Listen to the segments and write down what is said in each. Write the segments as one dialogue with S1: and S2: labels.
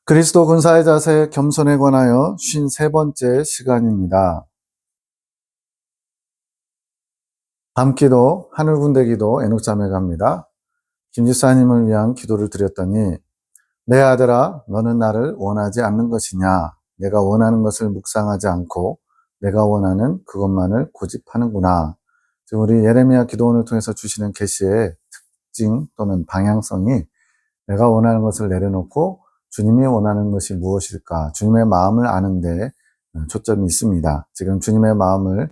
S1: 그리스도 군사의 자세 겸손에 관하여 53번째 시간입니다. 밤기도, 하늘군대기도 에녹자매갑니다. 김지사님을 위한 기도를 드렸더니 내 아들아 너는 나를 원하지 않는 것이냐, 내가 원하는 것을 묵상하지 않고 내가 원하는 그것만을 고집하는구나. 지금 우리 예레미야 기도원을 통해서 주시는 계시의 특징 또는 방향성이 내가 원하는 것을 내려놓고 주님이 원하는 것이 무엇일까, 주님의 마음을 아는데 초점이 있습니다. 지금 주님의 마음을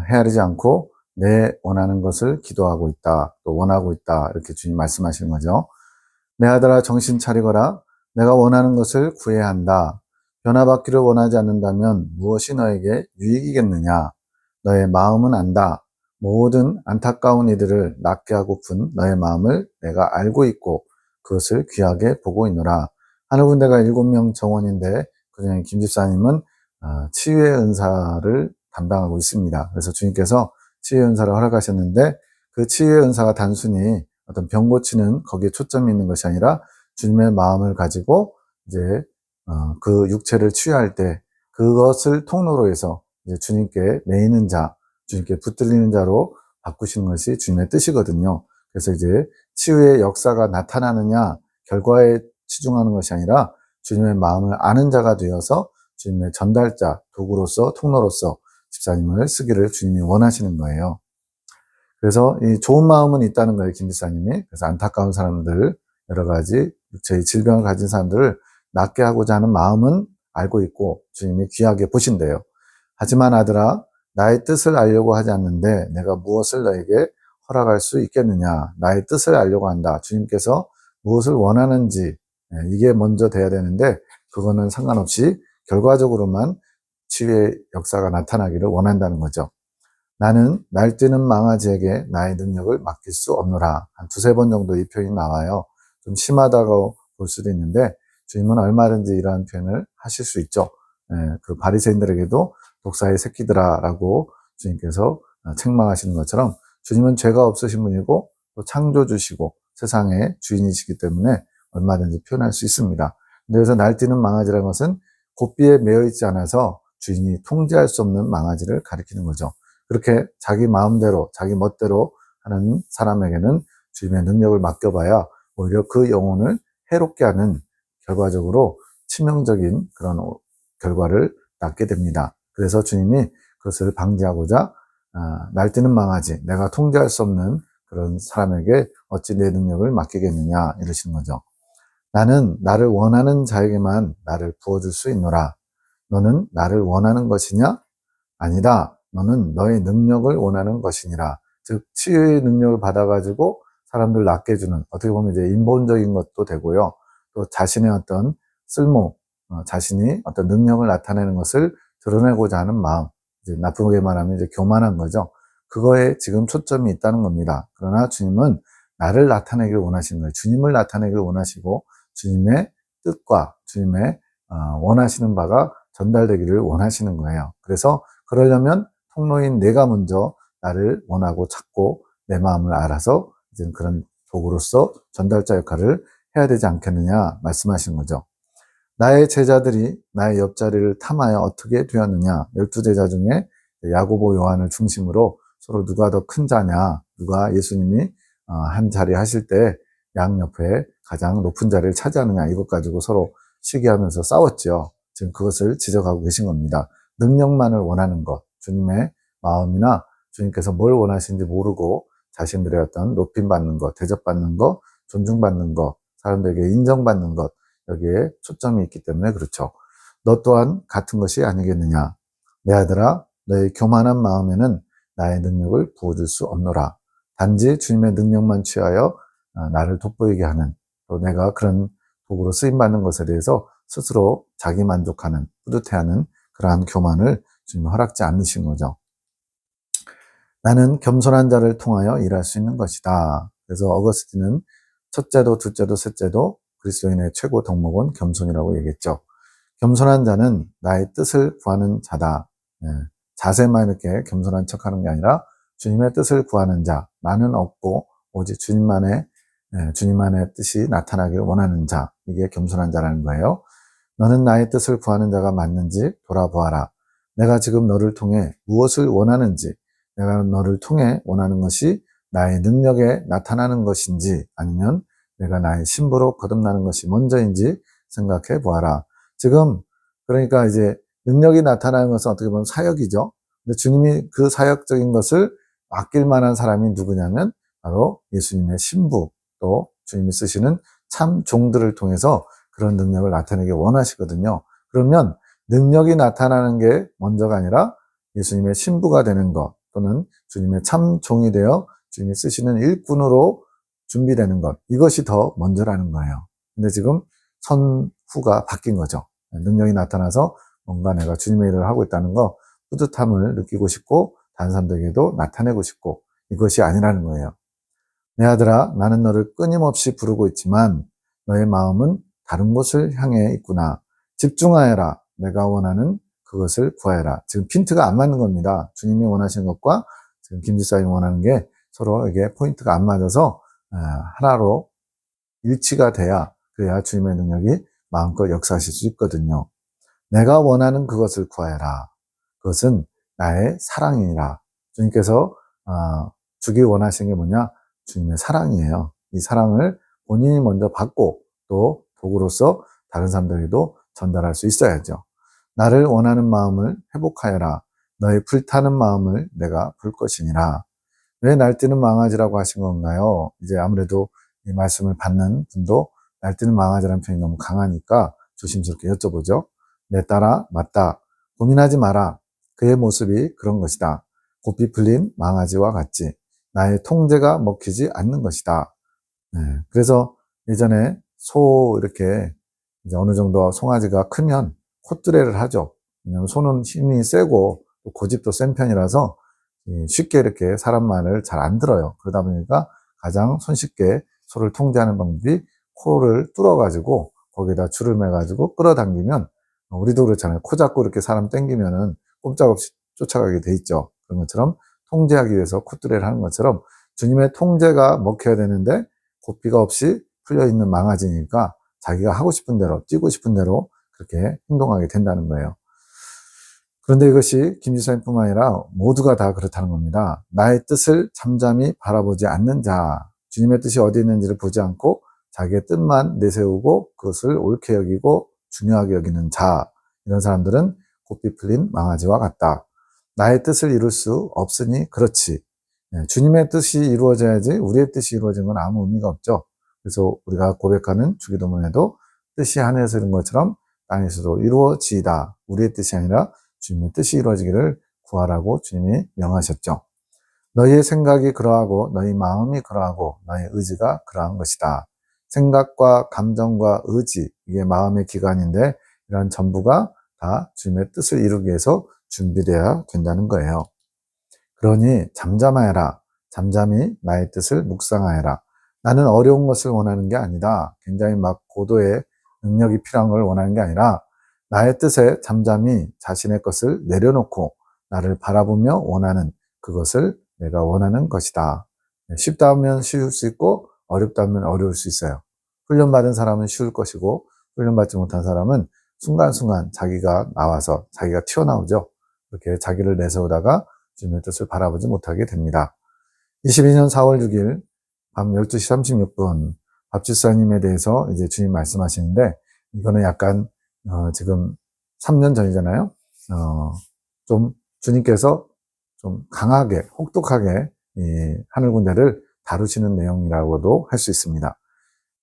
S1: 헤아리지 않고 내 원하는 것을 기도하고 있다, 또 원하고 있다, 이렇게 주님 말씀하시는 거죠. 내 아들아 정신 차리거라. 내가 원하는 것을 구해야 한다. 변화받기를 원하지 않는다면 무엇이 너에게 유익이겠느냐. 너의 마음은 안다. 모든 안타까운 이들을 낫게 하고픈 너의 마음을 내가 알고 있고 그것을 귀하게 보고 있노라. 하늘군대가 7명 정원인데 그중에 김집사님은 치유의 은사를 담당하고 있습니다. 그래서 주님께서 치유의 은사를 허락하셨는데 그 치유의 은사가 단순히 어떤 병 고치는 거기에 초점이 있는 것이 아니라 주님의 마음을 가지고 이제 그 육체를 치유할 때 그것을 통로로 해서 이제 주님께 매이는 자, 주님께 붙들리는 자로 바꾸시는 것이 주님의 뜻이거든요. 그래서 이제 치유의 역사가 나타나느냐 결과에 치중하는 것이 아니라 주님의 마음을 아는 자가 되어서 주님의 전달자, 도구로서 통로로서 집사님을 쓰기를 주님이 원하시는 거예요. 그래서 이 좋은 마음은 있다는 거예요, 김지사님이. 그래서 안타까운 사람들, 여러 가지 육체의 질병을 가진 사람들을 낫게 하고자 하는 마음은 알고 있고 주님이 귀하게 보신대요. 하지만 아들아, 나의 뜻을 알려고 하지 않는데 내가 무엇을 너에게 허락할 수 있겠느냐. 나의 뜻을 알려고 한다. 주님께서 무엇을 원하는지 이게 먼저 돼야 되는데 그거는 상관없이 결과적으로만 치유의 역사가 나타나기를 원한다는 거죠. 나는 날뛰는 망아지에게 나의 능력을 맡길 수 없노라. 한 두세 번 정도 이 표현이 나와요. 좀 심하다고 볼 수도 있는데 주님은 얼마든지 이러한 표현을 하실 수 있죠. 그 바리새인들에게도 독사의 새끼들아라고 주님께서 책망하시는 것처럼 주님은 죄가 없으신 분이고 또 창조주시고 세상의 주인이시기 때문에 얼마든지 표현할 수 있습니다. 그래서 날뛰는 망아지라는 것은 고삐에 매여 있지 않아서 주인이 통제할 수 없는 망아지를 가리키는 거죠. 그렇게 자기 마음대로 자기 멋대로 하는 사람에게는 주님의 능력을 맡겨봐야 오히려 그 영혼을 해롭게 하는 결과적으로 치명적인 그런 결과를 낳게 됩니다. 그래서 주님이 그것을 방지하고자 날뛰는 망아지, 내가 통제할 수 없는 그런 사람에게 어찌 내 능력을 맡기겠느냐 이러시는 거죠. 나는 나를 원하는 자에게만 나를 부어줄 수 있노라. 너는 나를 원하는 것이냐? 아니다. 너는 너의 능력을 원하는 것이니라. 즉 치유의 능력을 받아가지고 사람들 낫게 해주는, 어떻게 보면 이제 인본적인 것도 되고요. 또 자신의 어떤 쓸모, 자신이 어떤 능력을 나타내는 것을 드러내고자 하는 마음, 이제 나쁘게 말하면 이제 교만한 거죠. 그거에 지금 초점이 있다는 겁니다. 그러나 주님은 나를 나타내기를 원하시는 거예요. 주님을 나타내기를 원하시고 주님의 뜻과 주님의 원하시는 바가 전달되기를 원하시는 거예요. 그래서 그러려면 통로인 내가 먼저 나를 원하고 찾고 내 마음을 알아서 이제 그런 도구로서 전달자 역할을 해야 되지 않겠느냐 말씀하시는 거죠. 나의 제자들이 나의 옆자리를 탐하여 어떻게 되었느냐. 12제자 중에 야고보 요한을 중심으로 서로 누가 더 큰 자냐, 누가 예수님이 한 자리 하실 때 양옆에 가장 높은 자리를 차지하느냐, 이것 가지고 서로 시기하면서 싸웠죠. 지금 그것을 지적하고 계신 겁니다. 능력만을 원하는 것, 주님의 마음이나 주님께서 뭘 원하시는지 모르고 자신들의 어떤 높임받는 것, 대접받는 것, 존중받는 것, 사람들에게 인정받는 것, 여기에 초점이 있기 때문에 그렇죠. 너 또한 같은 것이 아니겠느냐. 내 아들아, 너의 교만한 마음에는 나의 능력을 부어줄 수 없노라. 단지 주님의 능력만 취하여 나를 돋보이게 하는, 또 내가 그런 도구로 쓰임받는 것에 대해서 스스로 자기 만족하는, 뿌듯해하는 그러한 교만을 주님 허락지 않으신 거죠. 나는 겸손한 자를 통하여 일할 수 있는 것이다. 그래서 어거스틴은 첫째도 둘째도 셋째도 그리스도인의 최고 덕목은 겸손이라고 얘기했죠. 겸손한 자는 나의 뜻을 구하는 자다. 자세만 이렇게 겸손한 척하는 게 아니라 주님의 뜻을 구하는 자, 나는 없고 오직 주님만의 뜻이 나타나기를 원하는 자, 이게 겸손한 자라는 거예요. 너는 나의 뜻을 구하는 자가 맞는지 돌아보아라. 내가 지금 너를 통해 무엇을 원하는지, 내가 너를 통해 원하는 것이 나의 능력에 나타나는 것인지 아니면 내가 나의 신부로 거듭나는 것이 먼저인지 생각해 보아라. 지금 그러니까 이제 능력이 나타나는 것은 어떻게 보면 사역이죠. 근데 주님이 그 사역적인 것을 맡길 만한 사람이 누구냐면 바로 예수님의 신부, 또 주님이 쓰시는 참 종들을 통해서 그런 능력을 나타내기 원하시거든요. 그러면 능력이 나타나는 게 먼저가 아니라 예수님의 신부가 되는 것, 또는 주님의 참 종이 되어 주님이 쓰시는 일꾼으로 준비되는 것, 이것이 더 먼저라는 거예요. 근데 지금 선후가 바뀐 거죠. 능력이 나타나서 뭔가 내가 주님의 일을 하고 있다는 거, 뿌듯함을 느끼고 싶고 다른 사람들에게도 나타내고 싶고, 이것이 아니라는 거예요. 내 아들아, 나는 너를 끊임없이 부르고 있지만 너의 마음은 다른 곳을 향해 있구나. 집중하여라. 내가 원하는 그것을 구하여라. 지금 핀트가 안 맞는 겁니다. 주님이 원하시는 것과 지금 김지사님이 원하는 게 서로 이게 포인트가 안 맞아서 하나로 일치가 돼야, 그래야 주님의 능력이 마음껏 역사하실 수 있거든요. 내가 원하는 그것을 구하여라. 그것은 나의 사랑이니라. 주님께서 주기 원하시는 게 뭐냐? 주님의 사랑이에요. 이 사랑을 본인이 먼저 받고 또 도구로서 다른 사람들에게도 전달할 수 있어야죠. 나를 원하는 마음을 회복하여라. 너의 불타는 마음을 내가 불 것이니라. 왜 날뛰는 망아지라고 하신 건가요? 이제 아무래도 이 말씀을 받는 분도 날뛰는 망아지라는 표현이 너무 강하니까 조심스럽게 여쭤보죠. 내 딸아, 맞다. 고민하지 마라. 그의 모습이 그런 것이다. 고삐 풀린 망아지와 같지. 나의 통제가 먹히지 않는 것이다. 네, 그래서 예전에 소 이렇게 이제 어느 정도 송아지가 크면 콧뚜레를 하죠. 왜냐하면 소는 힘이 세고 고집도 센 편이라서 쉽게 이렇게 사람 말을 잘 안 들어요. 그러다 보니까 가장 손쉽게 소를 통제하는 방법이 코를 뚫어가지고 거기다 줄을 매가지고 끌어당기면, 우리도 그렇잖아요. 코 잡고 이렇게 사람 당기면은 꼼짝없이 쫓아가게 돼 있죠. 그런 것처럼 통제하기 위해서 콧뚜레를 하는 것처럼 주님의 통제가 먹혀야 되는데 고삐가 없이 풀려있는 망아지니까 자기가 하고 싶은 대로, 뛰고 싶은 대로 그렇게 행동하게 된다는 거예요. 그런데 이것이 김지사님뿐만 아니라 모두가 다 그렇다는 겁니다. 나의 뜻을 잠잠히 바라보지 않는 자, 주님의 뜻이 어디 있는지를 보지 않고 자기의 뜻만 내세우고 그것을 옳게 여기고 중요하게 여기는 자, 이런 사람들은 고삐 풀린 망아지와 같다. 나의 뜻을 이룰 수 없으니 그렇지. 주님의 뜻이 이루어져야지 우리의 뜻이 이루어진 건 아무 의미가 없죠. 그래서 우리가 고백하는 주기도문에도 뜻이 하늘에서 이룬 것처럼 땅에서도 이루어지이다. 우리의 뜻이 아니라 주님의 뜻이 이루어지기를 구하라고 주님이 명하셨죠. 너희의 생각이 그러하고 너희 마음이 그러하고 너희 의지가 그러한 것이다. 생각과 감정과 의지, 이게 마음의 기관인데 이러한 전부가 다 주님의 뜻을 이루기 위해서 준비되어야 된다는 거예요. 그러니 잠잠하여라. 잠잠히 나의 뜻을 묵상하여라. 나는 어려운 것을 원하는 게 아니다. 굉장히 막 고도의 능력이 필요한 걸 원하는 게 아니라 나의 뜻에 잠잠히 자신의 것을 내려놓고 나를 바라보며 원하는 그것을 내가 원하는 것이다. 쉽다면 쉬울 수 있고 어렵다면 어려울 수 있어요. 훈련받은 사람은 쉬울 것이고 훈련받지 못한 사람은 순간순간 자기가 나와서 자기가 튀어나오죠. 그렇게 자기를 내세우다가 주님의 뜻을 바라보지 못하게 됩니다. 22년 4월 6일 밤 12시 36분 밥주사님에 대해서 이제 주님 말씀하시는데, 이거는 약간 지금 3년 전이잖아요. 좀 주님께서 좀 강하게 혹독하게 이 하늘 군대를 다루시는 내용이라고도 할 수 있습니다.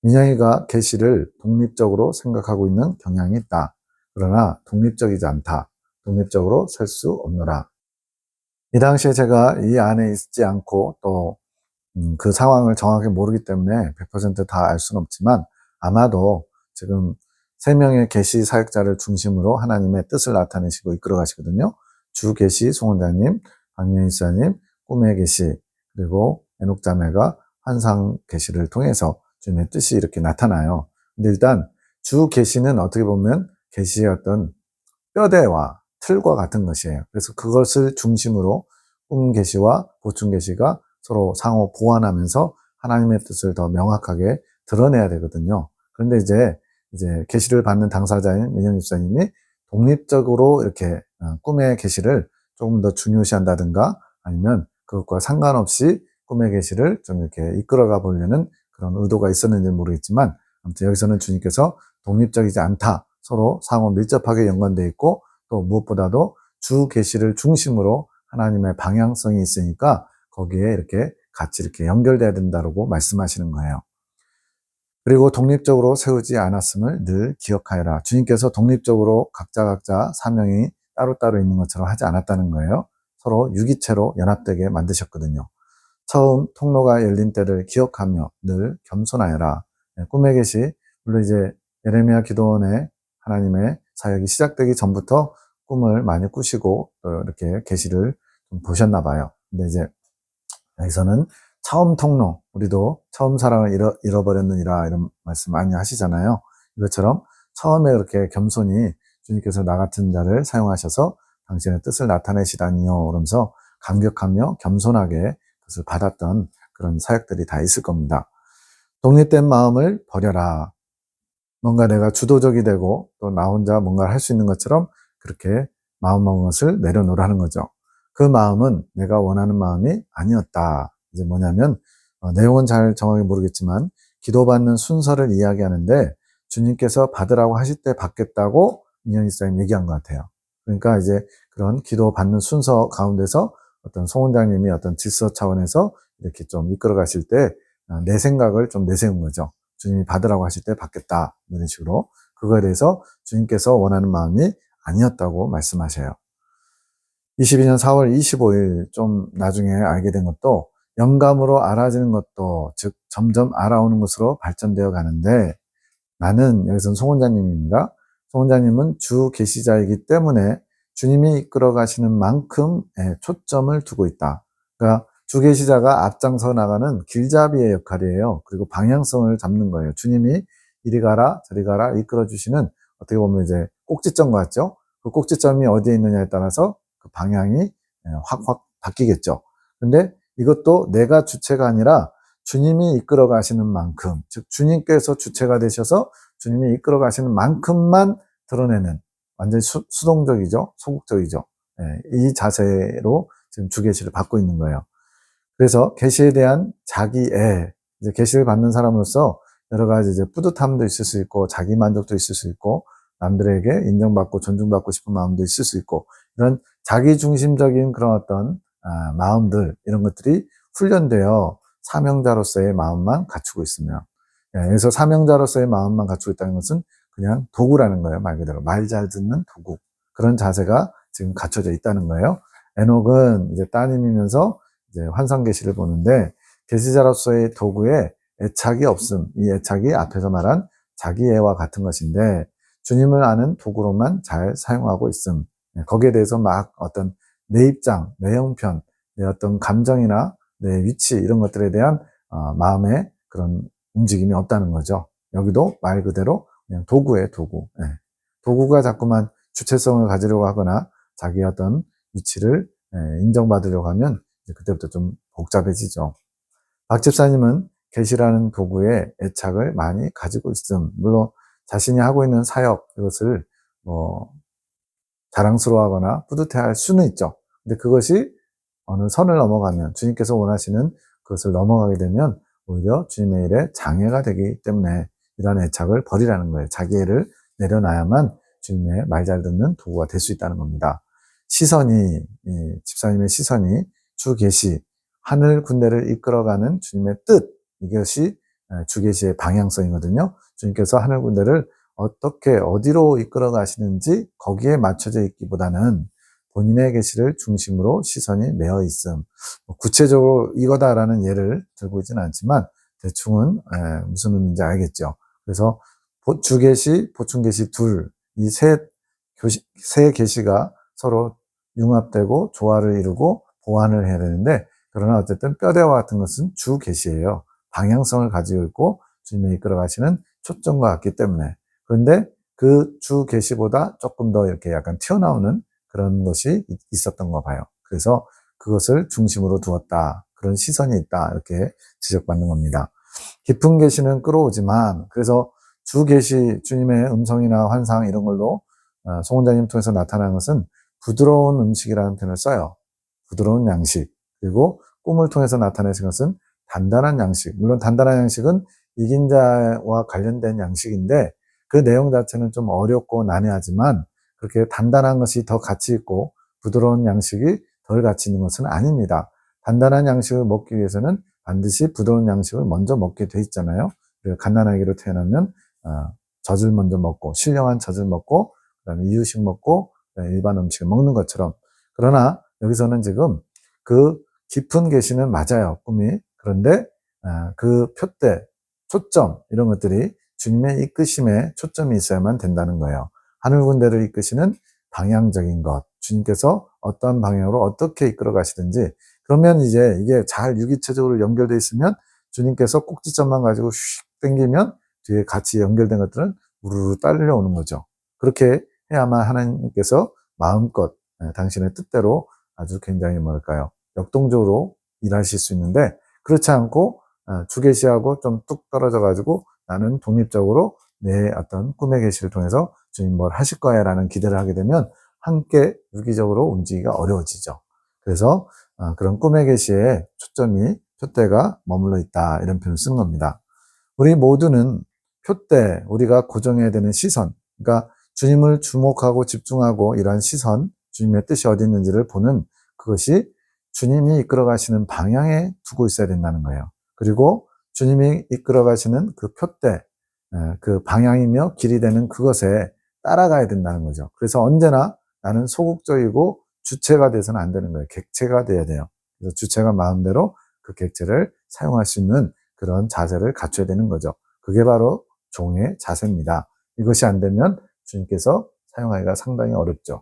S1: 민영이가 계시를 독립적으로 생각하고 있는 경향이 있다. 그러나 독립적이지 않다. 독립적으로 설 수 없노라. 이 당시에 제가 이 안에 있지 않고 또 그 상황을 정확히 모르기 때문에 100% 다 알 수는 없지만, 아마도 지금 3명의 계시 사역자를 중심으로 하나님의 뜻을 나타내시고 이끌어 가시거든요. 주 계시 송원장님, 박명희 사님, 꿈의 계시, 그리고 에녹 자매가 환상 계시를 통해서 주님의 뜻이 이렇게 나타나요. 근데 일단 주 계시는 어떻게 보면 계시의 어떤 뼈대와 틀과 같은 것이에요. 그래서 그것을 중심으로 꿈 계시와 보충 계시가 서로 상호 보완하면서 하나님의 뜻을 더 명확하게 드러내야 되거든요. 그런데 이제 이제 계시를 받는 당사자인 민현 집사님이 독립적으로 이렇게 꿈의 계시를 조금 더 중요시한다든가 아니면 그것과 상관없이 꿈의 계시를 좀 이렇게 이끌어가 보려는 그런 의도가 있었는지 모르겠지만 아무튼 여기서는 주님께서 독립적이지 않다. 서로 상호 밀접하게 연관되어 있고 또 무엇보다도 주 계시를 중심으로 하나님의 방향성이 있으니까 거기에 이렇게 같이 이렇게 연결돼야 된다고 말씀하시는 거예요. 그리고 독립적으로 세우지 않았음을 늘 기억하여라. 주님께서 독립적으로 각자 사명이 따로따로 있는 것처럼 하지 않았다는 거예요. 서로 유기체로 연합되게 만드셨거든요. 처음 통로가 열린 때를 기억하며 늘 겸손하여라. 꿈의 계시, 물론 이제 예레미야 기도원의 하나님의 사역이 시작되기 전부터 꿈을 많이 꾸시고 또 이렇게 계시를 좀 보셨나 봐요. 근데 이제 여기서는 처음 통로, 우리도 처음 사랑을 잃어버렸느니라 이런 말씀 많이 하시잖아요. 이것처럼 처음에 그렇게 겸손히 주님께서 나 같은 자를 사용하셔서 당신의 뜻을 나타내시다니요. 그러면서 감격하며 겸손하게 그것을 받았던 그런 사역들이 다 있을 겁니다. 독립된 마음을 버려라. 뭔가 내가 주도적이 되고 또 나 혼자 뭔가를 할 수 있는 것처럼 그렇게 마음먹은 것을 내려놓으라는 거죠. 그 마음은 내가 원하는 마음이 아니었다. 이제 뭐냐면 내용은 잘 정확히 모르겠지만 기도받는 순서를 이야기하는데 주님께서 받으라고 하실 때 받겠다고 민현이 사님 얘기한 것 같아요. 그러니까 이제 그런 기도받는 순서 가운데서 어떤 송원장님이 어떤 질서 차원에서 이렇게 좀 이끌어 가실 때 내 생각을 좀 내세운 거죠. 주님이 받으라고 하실 때 받겠다. 이런 식으로. 그거에 대해서 주님께서 원하는 마음이 아니었다고 말씀하셔요. 22년 4월 25일 좀 나중에 알게 된 것도 영감으로 알아지는 것도 즉 점점 알아오는 것으로 발전되어 가는데 나는 여기서는 송원장님입니다. 송원장님은 주 계시자이기 때문에 주님이 이끌어 가시는 만큼의 초점을 두고 있다. 그러니까 주 계시자가 앞장서 나가는 길잡이의 역할이에요. 그리고 방향성을 잡는 거예요. 주님이 이리 가라 저리 가라 이끌어 주시는 어떻게 보면 이제 꼭지점 같죠. 그 꼭지점이 어디에 있느냐에 따라서 그 방향이 확 바뀌겠죠. 근데 이것도 내가 주체가 아니라 주님이 이끌어 가시는 만큼, 즉 주님께서 주체가 되셔서 주님이 이끌어 가시는 만큼만 드러내는 완전히 수동적이죠. 소극적이죠. 이 자세로 지금 주 계시를 받고 있는 거예요. 그래서 계시에 대한 자기애, 이제 계시를 받는 사람으로서 여러 가지 이제 뿌듯함도 있을 수 있고 자기 만족도 있을 수 있고 남들에게 인정받고 존중받고 싶은 마음도 있을 수 있고 이런 자기 중심적인 그런 어떤 마음들 이런 것들이 훈련되어 사명자로서의 마음만 갖추고 있으면 그래서 사명자로서의 마음만 갖추고 있다는 것은 그냥 도구라는 거예요. 말 그대로 말 잘 듣는 도구 그런 자세가 지금 갖춰져 있다는 거예요. 에녹은 이제 따님이면서 이제 환상 계시를 보는데 계시자로서의 도구에 애착이 없음. 이 애착이 앞에서 말한 자기애와 같은 것인데 주님을 아는 도구로만 잘 사용하고 있음. 거기에 대해서 막 어떤 내 입장, 내 형편, 내 어떤 감정이나 내 위치 이런 것들에 대한 마음의 그런 움직임이 없다는 거죠. 여기도 말 그대로 그냥 도구예요, 도구. 도구가 자꾸만 주체성을 가지려고 하거나 자기의 어떤 위치를 인정받으려고 하면 그때부터 좀 복잡해지죠. 박 집사님은 계시라는 도구에 애착을 많이 가지고 있음. 물론 자신이 하고 있는 사역 이것을 뭐 자랑스러워하거나 뿌듯해할 수는 있죠. 근데 그것이 어느 선을 넘어가면 주님께서 원하시는 그것을 넘어가게 되면 오히려 주님의 일에 장애가 되기 때문에 이러한 애착을 버리라는 거예요. 자기애를 내려놔야만 주님의 말 잘 듣는 도구가 될 수 있다는 겁니다. 시선이 집사님의 시선이 주 계시 하늘 군대를 이끌어가는 주님의 뜻 이것이 주 계시의 방향성이거든요. 주님께서 하늘 군대를 어떻게 어디로 이끌어 가시는지 거기에 맞춰져 있기보다는 본인의 계시를 중심으로 시선이 매어 있음. 구체적으로 이거다라는 예를 들고 있지는 않지만 대충은 무슨 의미인지 알겠죠. 그래서 주 계시, 보충 계시 둘, 이 세 계시가 서로 융합되고 조화를 이루고 보완을 해야 되는데 그러나 어쨌든 뼈대와 같은 것은 주 계시예요. 방향성을 가지고 있고 주님이 이끌어 가시는 초점과 같기 때문에 그런데 그 주 계시보다 조금 더 이렇게 약간 튀어나오는 그런 것이 있었던 거 봐요. 그래서 그것을 중심으로 두었다. 그런 시선이 있다. 이렇게 지적받는 겁니다. 깊은 계시는 끌어오지만 그래서 주 계시, 주님의 음성이나 환상 이런 걸로 송 원장님 통해서 나타나는 것은 부드러운 음식이라는 표현을 써요. 부드러운 양식. 그리고 꿈을 통해서 나타내신 것은 단단한 양식. 물론 단단한 양식은 이긴 자와 관련된 양식인데 그 내용 자체는 좀 어렵고 난해하지만 그렇게 단단한 것이 더 가치 있고 부드러운 양식이 덜 가치 있는 것은 아닙니다. 단단한 양식을 먹기 위해서는 반드시 부드러운 양식을 먼저 먹게 돼 있잖아요. 갓난아기로 태어나면 젖을 먼저 먹고 신령한 젖을 먹고 그다음에 이유식 먹고 일반 음식을 먹는 것처럼. 그러나 여기서는 지금 그 깊은 계시는 맞아요, 꿈이. 그런데 그 표대, 초점 이런 것들이 주님의 이끄심에 초점이 있어야만 된다는 거예요. 하늘 군대를 이끄시는 방향적인 것, 주님께서 어떤 방향으로 어떻게 이끌어 가시든지, 그러면 이제 이게 잘 유기체적으로 연결되어 있으면 주님께서 꼭지점만 가지고 휙 당기면 뒤에 같이 연결된 것들은 우르르 딸려오는 거죠. 그렇게 해야만 하나님께서 마음껏 당신의 뜻대로 아주 굉장히 뭘까요? 역동적으로 일하실 수 있는데, 그렇지 않고 주계시하고 좀 뚝 떨어져 가지고 나는 독립적으로 내 어떤 꿈의 계시를 통해서 주님 뭘 하실 거야 라는 기대를 하게 되면 함께 유기적으로 움직이기가 어려워지죠. 그래서 그런 꿈의 계시에 초점이, 표대가 머물러 있다 이런 표현을 쓴 겁니다. 우리 모두는 표대, 우리가 고정해야 되는 시선, 그러니까 주님을 주목하고 집중하고 이러한 시선, 주님의 뜻이 어디 있는지를 보는 그것이 주님이 이끌어 가시는 방향에 두고 있어야 된다는 거예요. 그리고 주님이 이끌어 가시는 그 표대, 그 방향이며 길이 되는 그것에 따라가야 된다는 거죠. 그래서 언제나 나는 소극적이고 주체가 돼서는 안 되는 거예요. 객체가 돼야 돼요. 그래서 주체가 마음대로 그 객체를 사용할 수 있는 그런 자세를 갖춰야 되는 거죠. 그게 바로 종의 자세입니다. 이것이 안 되면 주님께서 사용하기가 상당히 어렵죠.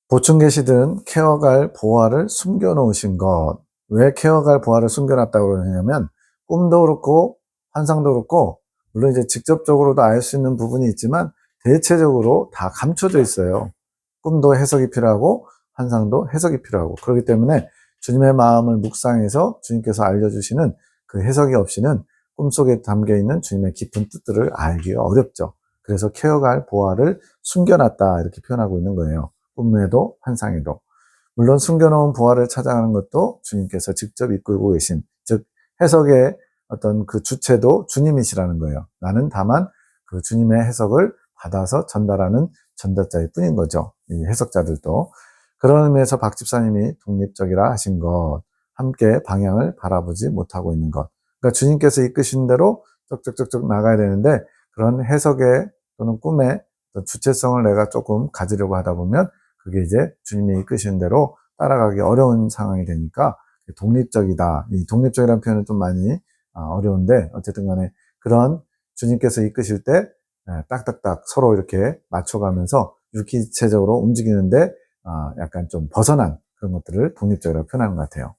S1: 보충 계시들은 케어갈 보화를 숨겨놓으신 것. 왜 케어갈 보화를 숨겨놨다고 그러냐면 꿈도 그렇고 환상도 그렇고 물론 이제 직접적으로도 알 수 있는 부분이 있지만 대체적으로 다 감춰져 있어요. 꿈도 해석이 필요하고 환상도 해석이 필요하고, 그렇기 때문에 주님의 마음을 묵상해서 주님께서 알려주시는 그 해석이 없이는 꿈속에 담겨있는 주님의 깊은 뜻들을 알기가 어렵죠. 그래서 케어갈 보화를 숨겨놨다 이렇게 표현하고 있는 거예요. 꿈에도 환상에도. 물론 숨겨놓은 보화를 찾아가는 것도 주님께서 직접 이끌고 계신, 즉 해석의 어떤 그 주체도 주님이시라는 거예요. 나는 다만 그 주님의 해석을 받아서 전달하는 전달자일 뿐인 거죠. 이 해석자들도. 그런 의미에서 박 집사님이 독립적이라 하신 것, 함께 방향을 바라보지 못하고 있는 것. 그러니까 주님께서 이끄신 대로 쪽쪽쪽쪽 나가야 되는데 그런 해석의 또는 꿈의 주체성을 내가 조금 가지려고 하다 보면 그게 이제 주님이 이끄시는 대로 따라가기 어려운 상황이 되니까 독립적이다. 이 독립적이라는 표현은 좀 많이 어려운데 어쨌든 간에 그런 주님께서 이끄실 때 딱딱딱 서로 이렇게 맞춰가면서 유기체적으로 움직이는데 약간 좀 벗어난 그런 것들을 독립적이라고 표현하는 것 같아요.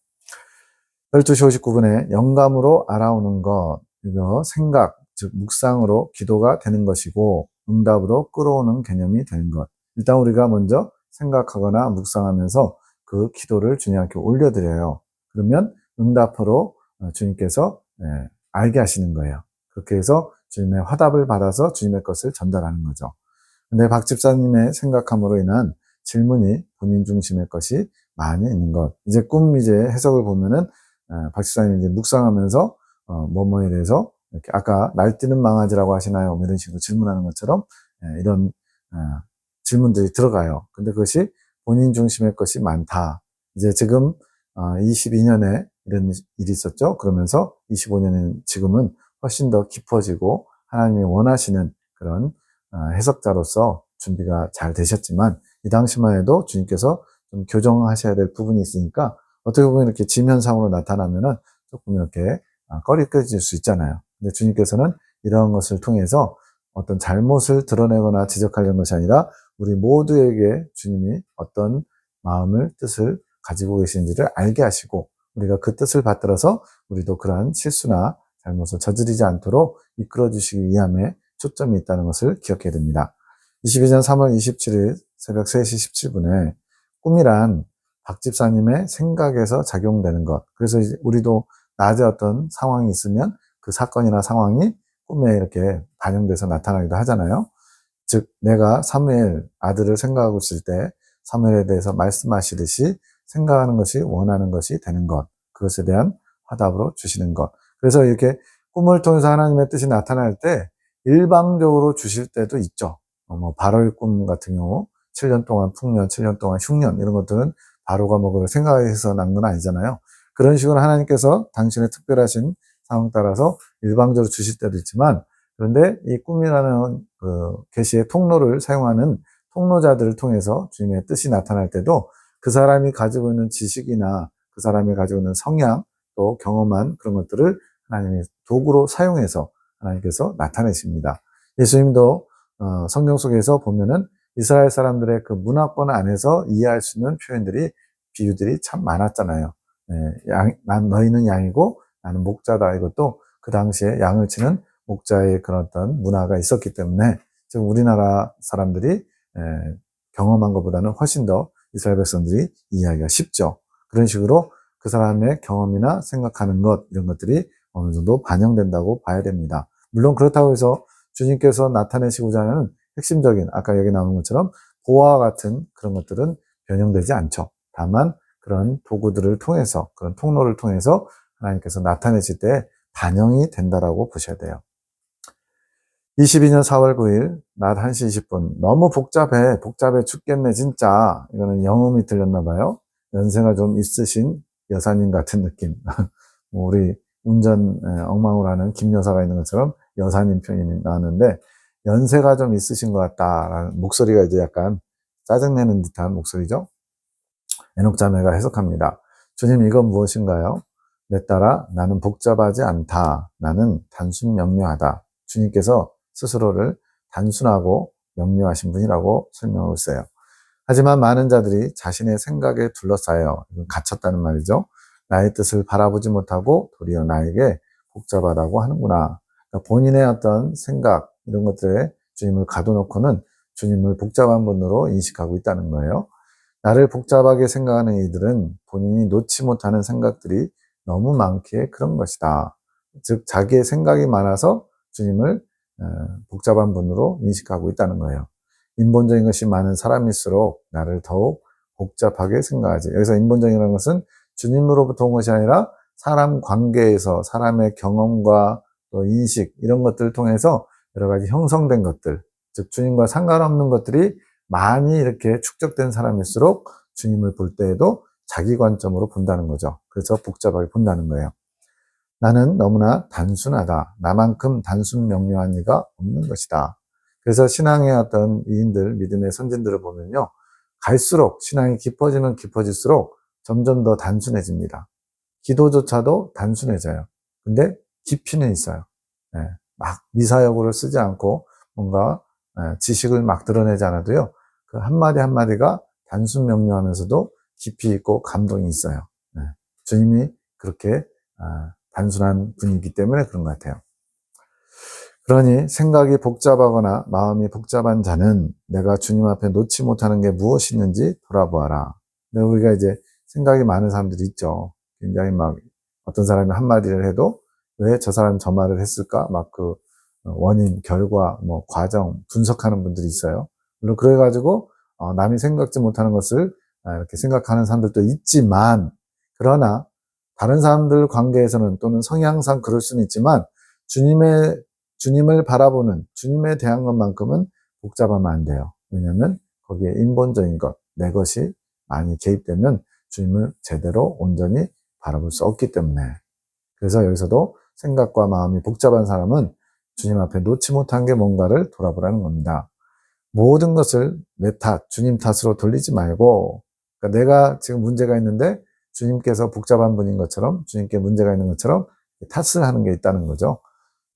S1: 12시 59분에 영감으로 알아오는 것, 이거 생각, 즉 묵상으로 기도가 되는 것이고 응답으로 끌어오는 개념이 되는 것. 일단 우리가 먼저 생각하거나 묵상하면서 그 기도를 주님께 올려드려요. 그러면 응답으로 주님께서 알게 하시는 거예요. 그렇게 해서 주님의 화답을 받아서 주님의 것을 전달하는 거죠. 근데 박 집사님의 생각함으로 인한 질문이 본인 중심의 것이 많이 있는 것. 이제 꿈 이제 해석을 보면은 박 집사님이 이제 묵상하면서 뭐뭐에 대해서 이렇게 아까 날뛰는 망아지라고 하시나요? 뭐 이런 식으로 질문하는 것처럼 이런 질문들이 들어가요. 근데 그것이 본인 중심의 것이 많다. 이제 지금 22년에 이런 일이 있었죠. 그러면서 25년은 지금은 훨씬 더 깊어지고 하나님이 원하시는 그런 해석자로서 준비가 잘 되셨지만 이 당시만 해도 주님께서 좀 교정하셔야 될 부분이 있으니까 어떻게 보면 이렇게 지면상으로 나타나면은 조금 이렇게 꺼리껴질 수 있잖아요. 근데 주님께서는 이런 것을 통해서 어떤 잘못을 드러내거나 지적하려는 것이 아니라 우리 모두에게 주님이 어떤 마음을, 뜻을 가지고 계신지를 알게 하시고 우리가 그 뜻을 받들어서 우리도 그러한 실수나 잘못을 저지르지 않도록 이끌어 주시기 위함에 초점이 있다는 것을 기억해야 됩니다. 22년 3월 27일 새벽 3시 17분에 꿈이란 박 집사님의 생각에서 작용되는 것. 그래서 이제 우리도 낮에 어떤 상황이 있으면 그 사건이나 상황이 꿈에 이렇게 반영돼서 나타나기도 하잖아요. 즉 내가 사무엘 아들을 생각하고 있을 때 사무엘에 대해서 말씀하시듯이 생각하는 것이 원하는 것이 되는 것, 그것에 대한 화답으로 주시는 것. 그래서 이렇게 꿈을 통해서 하나님의 뜻이 나타날 때 일방적으로 주실 때도 있죠. 뭐 바로의 꿈 같은 경우 7년 동안 풍년, 7년 동안 흉년 이런 것들은 바로가 뭐 그걸 생각해서 난 건 아니잖아요. 그런 식으로 하나님께서 당신의 특별하신 상황 따라서 일방적으로 주실 때도 있지만, 그런데 이 꿈이라는 그 계시의 통로를 사용하는 통로자들을 통해서 주님의 뜻이 나타날 때도 그 사람이 가지고 있는 지식이나 그 사람이 가지고 있는 성향 또 경험한 그런 것들을 하나님이 도구로 사용해서 하나님께서 나타내십니다. 예수님도 성경 속에서 보면은 이스라엘 사람들의 그 문화권 안에서 이해할 수 있는 표현들이 비유들이 참 많았잖아요. 너희는 양이고 나는 목자다. 이것도 그 당시에 양을 치는 목자의 그런 어떤 문화가 있었기 때문에 지금 우리나라 사람들이 경험한 것보다는 훨씬 더 이스라엘 백성들이 이해하기가 쉽죠. 그런 식으로 그 사람의 경험이나 생각하는 것 이런 것들이 어느 정도 반영된다고 봐야 됩니다. 물론 그렇다고 해서 주님께서 나타내시고자 하는 핵심적인 아까 여기 나온 것처럼 보화와 같은 그런 것들은 변형되지 않죠. 다만 그런 도구들을 통해서 그런 통로를 통해서 하나님께서 나타내실 때 반영이 된다라고 보셔야 돼요. 22년 4월 9일 낮 1시 20분 너무 복잡해 죽겠네 진짜. 이거는 영음이 들렸나 봐요. 연세가 좀 있으신 여사님 같은 느낌. 우리 운전 엉망으로 하는 김 여사가 있는 것처럼 여사님 표현이 나왔는데 연세가 좀 있으신 것 같다라는 목소리가 이제 약간 짜증내는 듯한 목소리죠. 에녹 자매가 해석합니다. 주님 이건 무엇인가요? 내 딸아 나는 복잡하지 않다. 나는 단순 명료하다. 주님께서 스스로를 단순하고 명료하신 분이라고 설명하고 있어요. 하지만 많은 자들이 자신의 생각에 둘러싸여 갇혔다는 말이죠. 나의 뜻을 바라보지 못하고 도리어 나에게 복잡하다고 하는구나. 그러니까 본인의 어떤 생각 이런 것들에 주님을 가둬놓고는 주님을 복잡한 분으로 인식하고 있다는 거예요. 나를 복잡하게 생각하는 이들은 본인이 놓지 못하는 생각들이 너무 많기에 그런 것이다. 즉 자기의 생각이 많아서 주님을 복잡한 분으로 인식하고 있다는 거예요. 인본적인 것이 많은 사람일수록 나를 더욱 복잡하게 생각하지. 여기서 인본적이라는 것은 주님으로부터 온 것이 아니라 사람 관계에서 사람의 경험과 또 인식 이런 것들을 통해서 여러 가지 형성된 것들, 즉 주님과 상관없는 것들이 많이 이렇게 축적된 사람일수록 주님을 볼 때에도 자기 관점으로 본다는 거죠. 그래서 복잡하게 본다는 거예요. 나는 너무나 단순하다. 나만큼 단순 명료한 이가 없는 것이다. 그래서 신앙의 어떤 이인들, 믿음의 선진들을 보면요. 갈수록 신앙이 깊어지면 깊어질수록 점점 더 단순해집니다. 기도조차도 단순해져요. 근데 깊이는 있어요. 막 미사여구를 쓰지 않고 뭔가 지식을 막 드러내지 않아도요. 그 한마디 한마디가 단순 명료하면서도 깊이 있고 감동이 있어요. 주님이 그렇게 단순한 분이기 때문에 그런 것 같아요. 그러니 생각이 복잡하거나 마음이 복잡한 자는 내가 주님 앞에 놓지 못하는 게 무엇이 있는지 돌아보아라. 근데 우리가 이제 생각이 많은 사람들이 있죠. 굉장히 막 어떤 사람이 한마디를 해도 왜 저 사람이 저 말을 했을까? 막 그 원인, 결과, 뭐 과정 분석하는 분들이 있어요. 물론 그래가지고 남이 생각지 못하는 것을 이렇게 생각하는 사람들도 있지만, 그러나 다른 사람들 관계에서는 또는 성향상 그럴 수는 있지만 주님을 바라보는 주님에 대한 것만큼은 복잡하면 안 돼요. 왜냐하면 거기에 인본적인 것, 내 것이 많이 개입되면 주님을 제대로 온전히 바라볼 수 없기 때문에. 그래서 여기서도 생각과 마음이 복잡한 사람은 주님 앞에 놓지 못한 게 뭔가를 돌아보라는 겁니다. 모든 것을 내 탓, 주님 탓으로 돌리지 말고, 그러니까 내가 지금 문제가 있는데 주님께서 복잡한 분인 것처럼, 주님께 문제가 있는 것처럼 탓을 하는 게 있다는 거죠.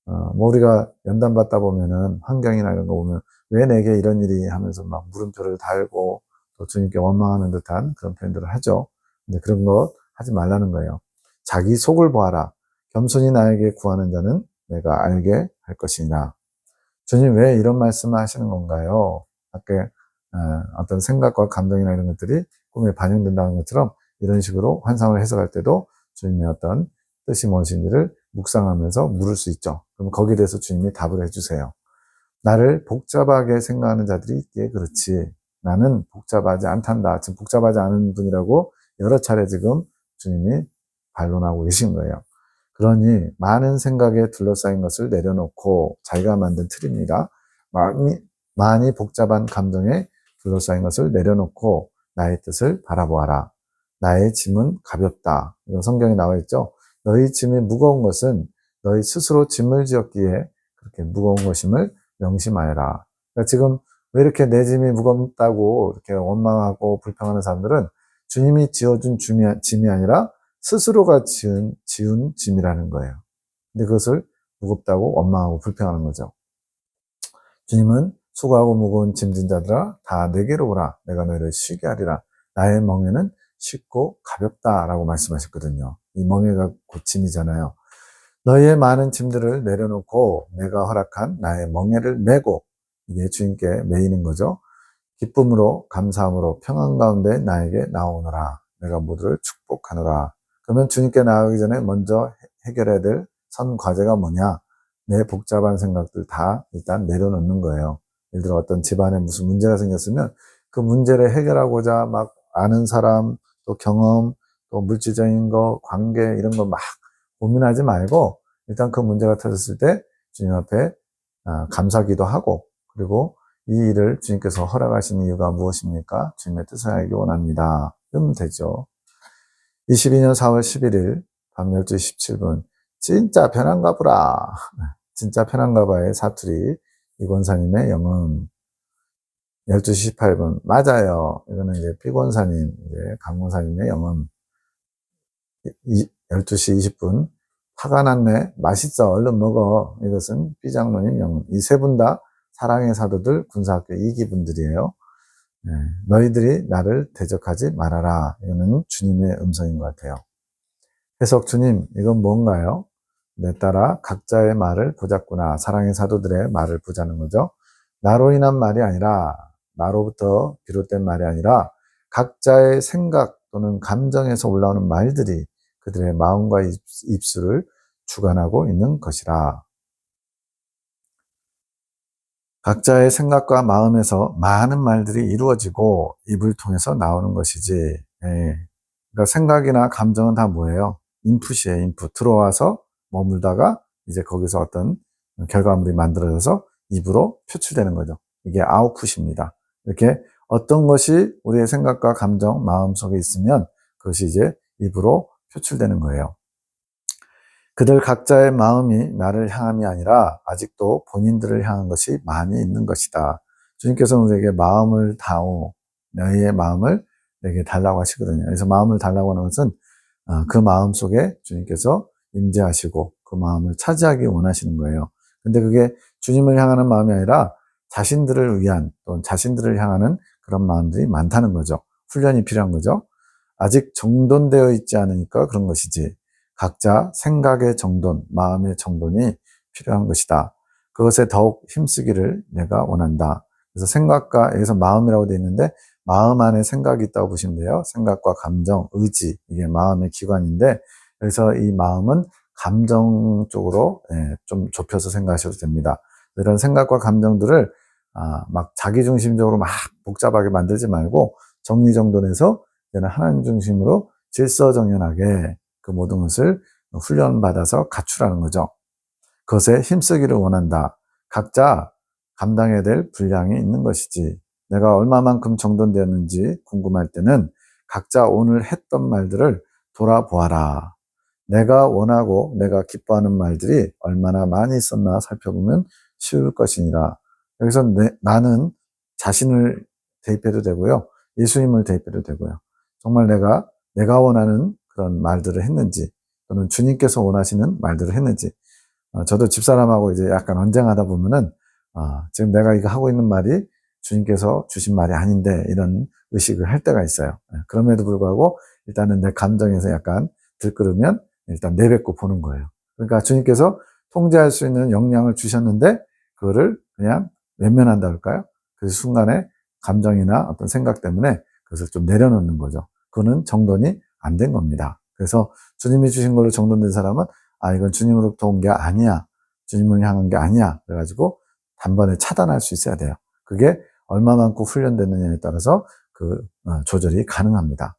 S1: 뭐 우리가 연단 받다 보면은 환경이나 이런 거 보면 왜 내게 이런 일이 하면서 막 물음표를 달고 또 주님께 원망하는 듯한 그런 표현들을 하죠. 근데 그런 거 하지 말라는 거예요. 자기 속을 보아라. 겸손히 나에게 구하는 자는 내가 알게 할 것이니라. 주님 왜 이런 말씀을 하시는 건가요? 아까 어떤 생각과 감동이나 이런 것들이 꿈에 반영된다는 것처럼 이런 식으로 환상을 해석할 때도 주님의 어떤 뜻이 무엇인지를 묵상하면서 물을 수 있죠. 그럼 거기에 대해서 주님이 답을 해주세요. 나를 복잡하게 생각하는 자들이 있기에 그렇지 나는 복잡하지 않단다. 지금 복잡하지 않은 분이라고 여러 차례 지금 주님이 반론하고 계신 거예요. 그러니 많은 생각에 둘러싸인 것을 내려놓고 자기가 만든 틀입니다. 많이 복잡한 감정에 둘러싸인 것을 내려놓고 나의 뜻을 바라보아라. 나의 짐은 가볍다. 이건 성경에 나와 있죠. 너희 짐이 무거운 것은 너희 스스로 짐을 지었기에 그렇게 무거운 것임을 명심하여라. 그러니까 지금 왜 이렇게 내 짐이 무겁다고 이렇게 원망하고 불평하는 사람들은 주님이 지어준 짐이 아니라 스스로가 지은 짐이라는 거예요. 근데 그것을 무겁다고 원망하고 불평하는 거죠. 주님은 수고하고 무거운 짐진 자들아 다 내게로 오라. 내가 너희를 쉬게 하리라. 나의 멍에는 쉽고 가볍다라고 말씀하셨거든요. 이 멍에가 곧 짐이잖아요. 너희의 많은 짐들을 내려놓고 내가 허락한 나의 멍에를 메고 이게 주님께 메이는 거죠. 기쁨으로 감사함으로 평안 가운데 나에게 나오너라. 내가 모두를 축복하노라. 그러면 주님께 나아가기 전에 먼저 해결해야 될 선 과제가 뭐냐? 내 복잡한 생각들 다 일단 내려놓는 거예요. 예를 들어 어떤 집안에 무슨 문제가 생겼으면 그 문제를 해결하고자 막 아는 사람, 또 경험, 또 물질적인 거, 관계 이런 거 막 고민하지 말고 일단 그 문제가 터졌을 때 주님 앞에 감사기도 하고 그리고 이 일을 주님께서 허락하신 이유가 무엇입니까? 주님의 뜻을 알기 원합니다. 그러면 되죠. 22년 4월 11일 밤 12시 17분 진짜 편한가 보라. 진짜 편한가 봐의 사투리 이권사님의 영음 12시 18분 맞아요. 이거는 이제 피권사님 이제 강권사님의 영음 12시 20분 화가 났네 맛있어 얼른 먹어 이것은 삐장로님 영음 이 세 분 다 사랑의 사도들 군사학교 2기 분들이에요. 네, 너희들이 나를 대적하지 말아라. 이거는 주님의 음성인 것 같아요. 해석 주님 이건 뭔가요? 내 따라 각자의 말을 보자꾸나 사랑의 사도들의 말을 보자는 거죠. 나로 인한 말이 아니라 나로부터 비롯된 말이 아니라 각자의 생각 또는 감정에서 올라오는 말들이 그들의 마음과 입술을 주관하고 있는 것이라. 각자의 생각과 마음에서 많은 말들이 이루어지고 입을 통해서 나오는 것이지. 그러니까 생각이나 감정은 다 뭐예요? 인풋이에요. 인풋. 들어와서 머물다가 이제 거기서 어떤 결과물이 만들어져서 입으로 표출되는 거죠. 이게 아웃풋입니다. 이렇게 어떤 것이 우리의 생각과 감정, 마음 속에 있으면 그것이 이제 입으로 표출되는 거예요. 그들 각자의 마음이 나를 향함이 아니라 아직도 본인들을 향한 것이 많이 있는 것이다. 주님께서는 우리에게 마음을 다오, 너희의 마음을 내게 달라고 하시거든요. 그래서 마음을 달라고 하는 것은 그 마음 속에 주님께서 임재하시고 그 마음을 차지하기 원하시는 거예요. 근데 그게 주님을 향하는 마음이 아니라 자신들을 위한 또는 자신들을 향하는 그런 마음들이 많다는 거죠. 훈련이 필요한 거죠. 아직 정돈되어 있지 않으니까 그런 것이지. 각자 생각의 정돈, 마음의 정돈이 필요한 것이다. 그것에 더욱 힘쓰기를 내가 원한다. 그래서 생각과 여기서 마음이라고 되어 있는데 마음 안에 생각이 있다고 보시면 돼요. 생각과 감정, 의지 이게 마음의 기관인데 그래서 이 마음은 감정 쪽으로 좀 좁혀서 생각하셔도 됩니다. 이런 생각과 감정들을 막 자기중심적으로 막 복잡하게 만들지 말고 정리정돈해서 하나님 중심으로 질서정연하게 그 모든 것을 훈련받아서 갖추라는 거죠. 그것에 힘쓰기를 원한다. 각자 감당해야 될 분량이 있는 것이지. 내가 얼마만큼 정돈되었는지 궁금할 때는 각자 오늘 했던 말들을 돌아보아라. 내가 원하고 내가 기뻐하는 말들이 얼마나 많이 있었나 살펴보면 쉬울 것이니라. 여기서 나는 자신을 대입해도 되고요. 예수님을 대입해도 되고요. 정말 내가 원하는 그런 말들을 했는지 또는 주님께서 원하시는 말들을 했는지 저도 집사람하고 이제 약간 언쟁하다 보면은 지금 내가 이거 하고 있는 말이 주님께서 주신 말이 아닌데 이런 의식을 할 때가 있어요. 그럼에도 불구하고 일단은 내 감정에서 약간 들끓으면 일단 내뱉고 보는 거예요. 그러니까 주님께서 통제할 수 있는 역량을 주셨는데 그거를 그냥 외면한다 할까요? 그 순간에 감정이나 어떤 생각 때문에 그것을 좀 내려놓는 거죠. 그거는 정돈이 안 된 겁니다. 그래서 주님이 주신 걸로 정돈된 사람은 이건 주님으로부터 온 게 아니야. 주님을 향한 게 아니야. 그래가지고 단번에 차단할 수 있어야 돼요. 그게 얼마만큼 훈련되느냐에 따라서 조절이 가능합니다.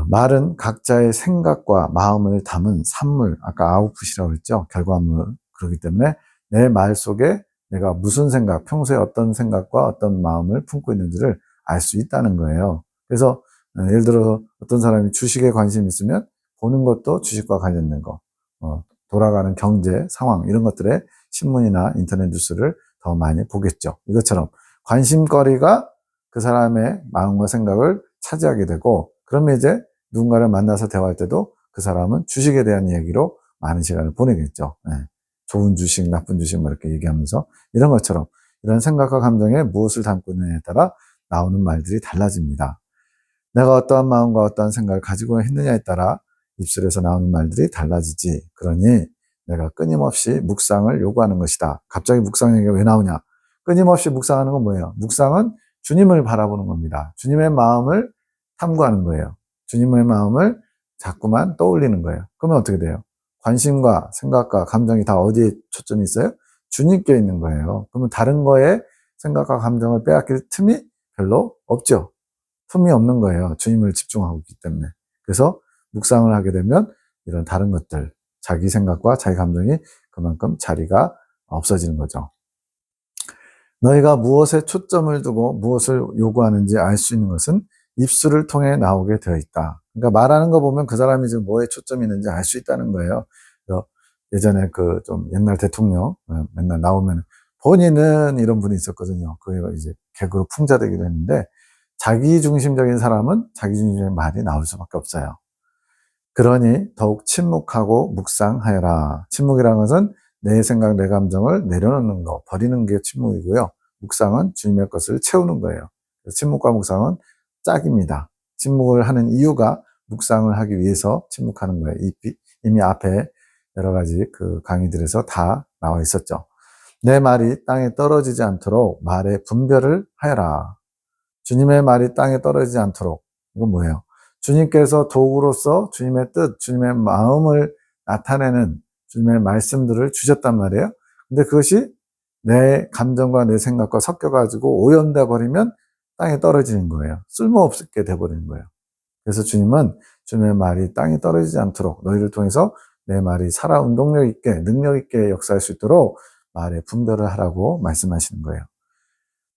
S1: 말은 각자의 생각과 마음을 담은 산물, 아까 아웃풋이라고 했죠. 결과물. 그렇기 때문에 내 말 속에 내가 무슨 생각, 평소에 어떤 생각과 어떤 마음을 품고 있는지를 알 수 있다는 거예요. 그래서 예를 들어 어떤 사람이 주식에 관심이 있으면 보는 것도 주식과 관련된 거, 돌아가는 경제 상황 이런 것들에 신문이나 인터넷 뉴스를 더 많이 보겠죠. 이것처럼 관심거리가 그 사람의 마음과 생각을 차지하게 되고, 그러면 이제 누군가를 만나서 대화할 때도 그 사람은 주식에 대한 이야기로 많은 시간을 보내겠죠. 네. 좋은 주식, 나쁜 주식 뭐 이렇게 얘기하면서 이런 것처럼 이런 생각과 감정에 무엇을 담고 있느냐에 따라 나오는 말들이 달라집니다. 내가 어떠한 마음과 어떠한 생각을 가지고 있느냐에 따라 입술에서 나오는 말들이 달라지지. 그러니 내가 끊임없이 묵상을 요구하는 것이다. 갑자기 묵상 얘기가 왜 나오냐? 끊임없이 묵상하는 건 뭐예요? 묵상은 주님을 바라보는 겁니다. 주님의 마음을 탐구하는 거예요. 주님의 마음을 자꾸만 떠올리는 거예요. 그러면 어떻게 돼요? 관심과 생각과 감정이 다 어디에 초점이 있어요? 주님께 있는 거예요. 그러면 다른 거에 생각과 감정을 빼앗길 틈이 별로 없죠. 틈이 없는 거예요. 주님을 집중하고 있기 때문에. 그래서 묵상을 하게 되면 이런 다른 것들, 자기 생각과 자기 감정이 그만큼 자리가 없어지는 거죠. 너희가 무엇에 초점을 두고 무엇을 요구하는지 알 수 있는 것은 입술을 통해 나오게 되어 있다. 그러니까 말하는 거 보면 그 사람이 지금 뭐에 초점이 있는지 알 수 있다는 거예요. 그래서 예전에 좀 옛날 대통령 맨날 나오면 본인은 이런 분이 있었거든요. 그게 이제 개그로 풍자되기도 했는데, 자기 중심적인 사람은 자기 중심적인 말이 나올 수밖에 없어요. 그러니 더욱 침묵하고 묵상하여라. 침묵이라는 것은 내 생각, 내 감정을 내려놓는 거, 버리는 게 침묵이고요. 묵상은 주님의 것을 채우는 거예요. 침묵과 묵상은 짝입니다. 침묵을 하는 이유가 묵상을 하기 위해서 침묵하는 거예요. 이미 앞에 여러 가지 강의들에서 다 나와 있었죠. 내 말이 땅에 떨어지지 않도록 말의 분별을 하여라. 주님의 말이 땅에 떨어지지 않도록. 이건 뭐예요? 주님께서 도구로서 주님의 뜻, 주님의 마음을 나타내는 주님의 말씀들을 주셨단 말이에요. 근데 그것이 내 감정과 내 생각과 섞여가지고 오염돼 버리면 땅에 떨어지는 거예요. 쓸모없게 돼버리는 거예요. 그래서 주님은 주님의 말이 땅에 떨어지지 않도록 너희를 통해서 내 말이 살아 운동력 있게, 능력 있게 역사할 수 있도록 말의 분별을 하라고 말씀하시는 거예요.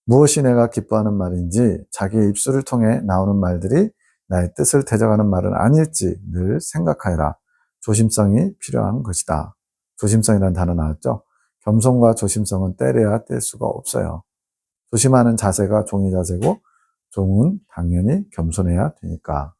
S1: 무엇이 내가 기뻐하는 말인지, 자기의 입술을 통해 나오는 말들이 나의 뜻을 대적하는 말은 아닐지 늘 생각하여라. 조심성이 필요한 것이다. 조심성이라는 단어 나왔죠? 겸손과 조심성은 떼려야 뗄 수가 없어요. 조심하는 자세가 종의 자세고, 종은 당연히 겸손해야 되니까.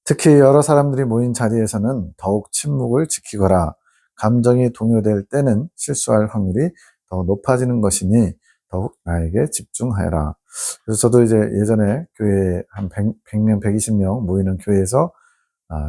S1: 특히 여러 사람들이 모인 자리에서는 더욱 침묵을 지키거라. 감정이 동요될 때는 실수할 확률이 더 높아지는 것이니 더욱 나에게 집중하여라. 그래서 저도 이제 예전에 교회에 한 100명, 120명 모이는 교회에서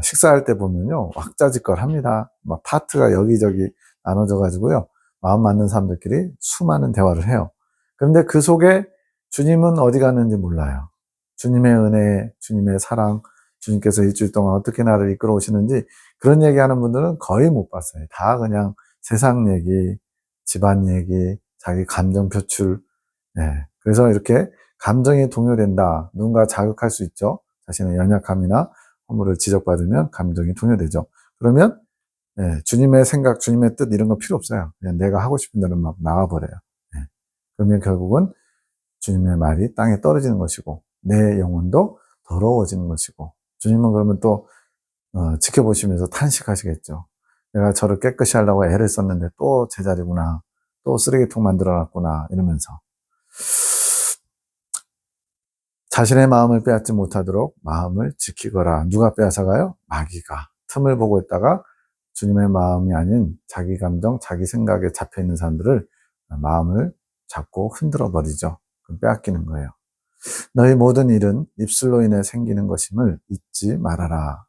S1: 식사할 때 보면요, 왁자지껄 합니다. 막 파트가 여기저기 나눠져 가지고요, 마음 맞는 사람들끼리 수많은 대화를 해요. 그런데 그 속에 주님은 어디 갔는지 몰라요. 주님의 은혜, 주님의 사랑, 주님께서 일주일 동안 어떻게 나를 이끌어 오시는지 그런 얘기하는 분들은 거의 못 봤어요. 다 그냥 세상 얘기, 집안 얘기, 자기 감정 표출. 그래서 이렇게 감정이 동요된다. 누군가 자극할 수 있죠. 자신의 연약함이나 허물을 지적받으면 감정이 동요되죠. 그러면 주님의 생각, 주님의 뜻 이런 거 필요 없어요. 그냥 내가 하고 싶은 대로 막 나와버려요. 그러면 결국은 주님의 말이 땅에 떨어지는 것이고 내 영혼도 더러워지는 것이고, 주님은 그러면 또 지켜보시면서 탄식하시겠죠. 내가 저를 깨끗이 하려고 애를 썼는데 또 제자리구나, 또 쓰레기통 만들어놨구나 이러면서. 자신의 마음을 빼앗지 못하도록 마음을 지키거라. 누가 빼앗아가요? 마귀가. 틈을 보고 있다가 주님의 마음이 아닌 자기 감정, 자기 생각에 잡혀있는 사람들을 마음을 잡고 흔들어 버리죠. 그럼 빼앗기는 거예요. 너희 모든 일은 입술로 인해 생기는 것임을 잊지 말아라.